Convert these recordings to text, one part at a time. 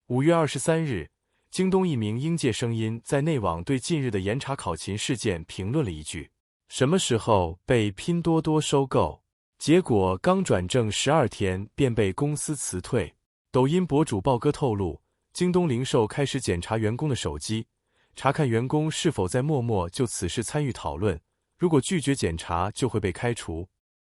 5月23日，京东一名应届声音在内网对近日的严查考勤事件评论了一句：“什么时候被拼多多收购？”结果刚转正12天便被公司辞退。抖音博主豹哥透露，京东零售开始检查员工的手机，查看员工是否在默默就此事参与讨论，如果拒绝检查就会被开除。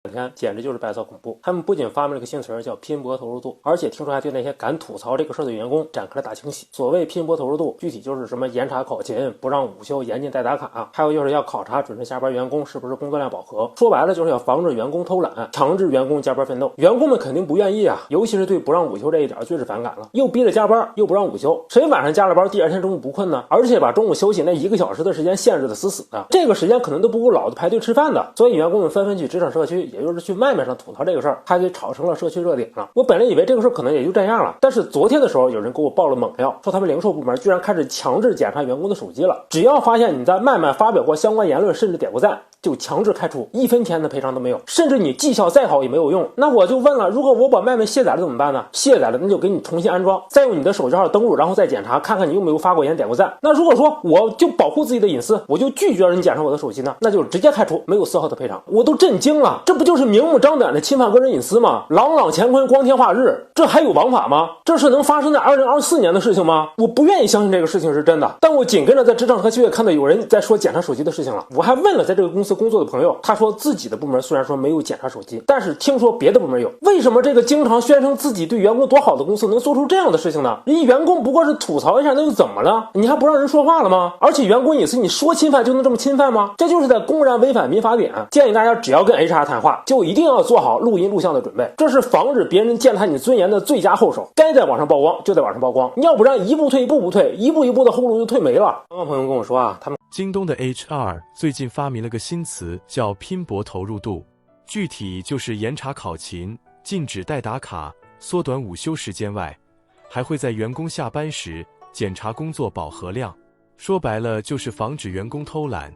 你看，简直就是白色恐怖！他们不仅发明了个新词儿叫拼搏投入度，而且听说还对那些敢吐槽这个事儿的员工展开了大清洗。所谓拼搏投入度，具体就是什么严查考勤、不让午休、严禁代打卡，还有就是要考察准时下班员工是不是工作量饱和。说白了就是要防止员工偷懒，强制员工加班奋斗。员工们肯定不愿意啊，尤其是对不让午休这一点最是反感了。又逼着加班，又不让午休，谁晚上加了班，第二天中午不困呢？而且把中午休息那1个小时的时间限制的死死的，这个时间可能都不够老子排队吃饭的。所以员工们纷纷去职场社区，也就是去外卖上吐槽这个事儿，还给炒成了社区热点了。我本来以为这个事儿可能也就这样了，但是昨天的时候有人给我爆了猛料，说他们零售部门居然开始强制检查员工的手机了，只要发现你在外卖发表过相关言论，甚至点过赞，就强制开除，1分钱的赔偿都没有，甚至你绩效再好也没有用。那我就问了，如果我把外卖卸载了怎么办呢？卸载了那就给你重新安装，再用你的手机号登录，然后再检查看看你有没有发过言点过赞。那如果说我就保护自己的隐私，我就拒绝人检查我的手机呢，那就直接开除，没有丝毫的赔偿。我都震惊了，这不就是明目张胆的侵犯个人隐私吗？朗朗乾坤，光天化日，这还有王法吗？这是能发生在2024年的事情吗？我不愿意相信这个事情是真的，但我紧跟着在职场社区也看到有人在说检查手机的事情了。我还问了在这个公司工作的朋友，他说自己的部门虽然说没有检查手机，但是听说别的部门有。为什么这个经常宣称自己对员工多好的公司能做出这样的事情呢？人员工不过是吐槽一下，那又怎么了？你还不让人说话了吗？而且员工隐私你说侵犯就能这么侵犯吗？这就是在公然违反民法典。建议大家只要跟 HR 谈话，就一定要做好录音录像的准备，这是防止别人践踏你尊严的最佳后手。该在网上曝光就在网上曝光，要不然一步退一步不退，一步一步的后路就退没了。刚刚朋友跟我说啊，他们京东的 HR 最近发明了个新词，叫拼搏投入度，具体就是严查考勤、禁止代打卡、缩短午休时间外，还会在员工下班时检查工作饱和量。说白了就是防止员工偷懒，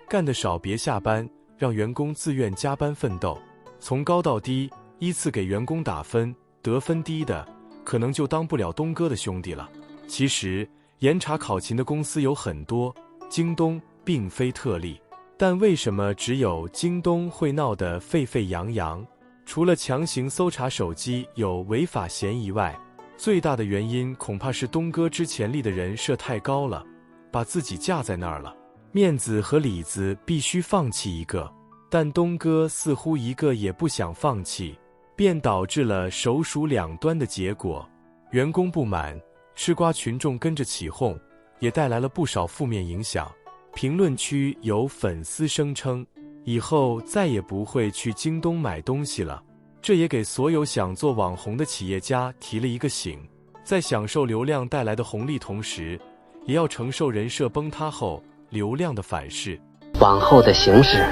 干得少别下班，让员工自愿加班奋斗。从高到低依次给员工打分，得分低的可能就当不了东哥的兄弟了。其实严查考勤的公司有很多，京东并非特例，但为什么只有京东会闹得沸沸扬扬？除了强行搜查手机有违法嫌疑外，最大的原因恐怕是东哥之前立的人设太高了，把自己架在那儿了，面子和里子必须放弃一个，但东哥似乎一个也不想放弃，便导致了首鼠两端的结果。员工不满，吃瓜群众跟着起哄，也带来了不少负面影响。评论区有粉丝声称，以后再也不会去京东买东西了。这也给所有想做网红的企业家提了一个醒，在享受流量带来的红利同时，也要承受人设崩塌后流量的反噬。往后的行驶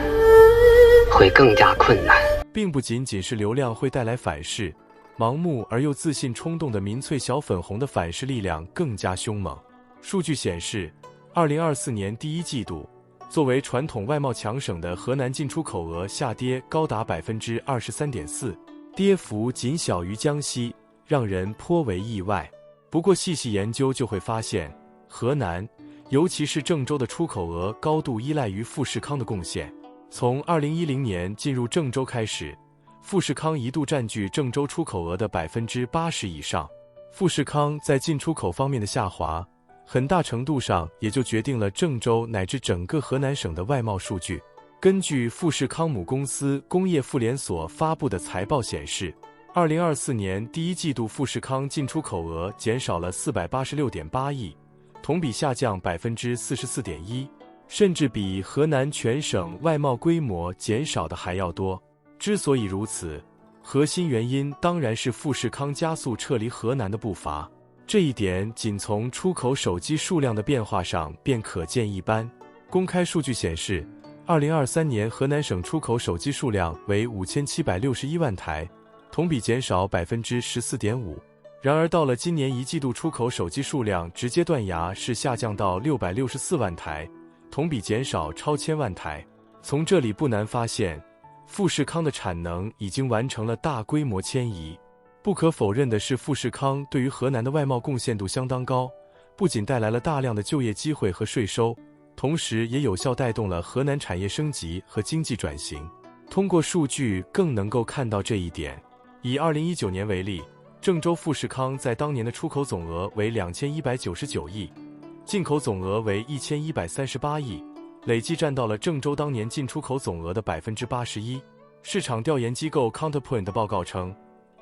会更加困难。并不仅仅是流量会带来反噬，盲目而又自信冲动的民粹小粉红的反噬力量更加凶猛。数据显示，2024年第一季度，作为传统外贸强省的河南进出口额下跌高达 23.4%， 跌幅仅小于江西，让人颇为意外。不过细细研究就会发现，河南，尤其是郑州的出口额高度依赖于富士康的贡献。从2010年进入郑州开始，富士康一度占据郑州出口额的 80% 以上。富士康在进出口方面的下滑，很大程度上也就决定了郑州乃至整个河南省的外贸数据。根据富士康母公司工业富联所发布的财报显示，2024年第一季度富士康进出口额减少了 486.8 亿，同比下降 44.1%， 甚至比河南全省外贸规模减少的还要多。之所以如此，核心原因当然是富士康加速撤离河南的步伐。这一点仅从出口手机数量的变化上便可见一斑。公开数据显示，2023年河南省出口手机数量为5761万台，同比减少 14.5%。然而到了今年一季度，出口手机数量直接断崖式下降到664万台，同比减少超1000万台。从这里不难发现，富士康的产能已经完成了大规模迁移。不可否认的是，富士康对于河南的外贸贡献度相当高，不仅带来了大量的就业机会和税收，同时也有效带动了河南产业升级和经济转型。通过数据更能够看到这一点。以2019年为例，郑州富士康在当年的出口总额为2199亿，进口总额为1138亿，累计占到了郑州当年进出口总额的81%。市场调研机构 Counterpoint 的报告称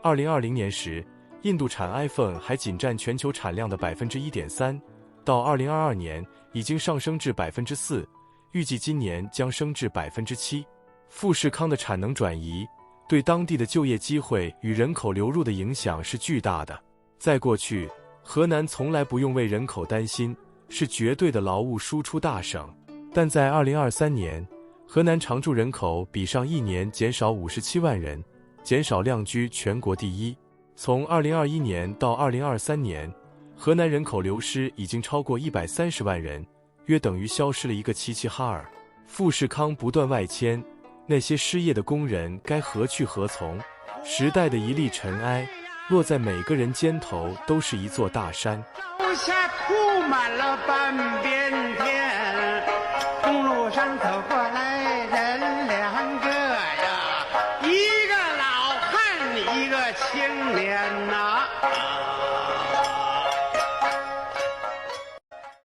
，2020年时，印度产 iPhone 还仅占全球产量的1.3%，到2022年已经上升至4%，预计今年将升至7%。富士康的产能转移对当地的就业机会与人口流入的影响是巨大的。在过去，河南从来不用为人口担心，是绝对的劳务输出大省。但在2023年，河南常住人口比上一年减少57万人，减少量居全国第一。从2021年到2023年，河南人口流失已经超过130万人，约等于消失了一个齐齐哈尔。富士康不断外迁，那些失业的工人该何去何从？时代的一粒尘埃，落在每个人肩头都是一座大山。楼下铺满了半边天，公路上走过来人两个呀，一个老汉，一个青年呐。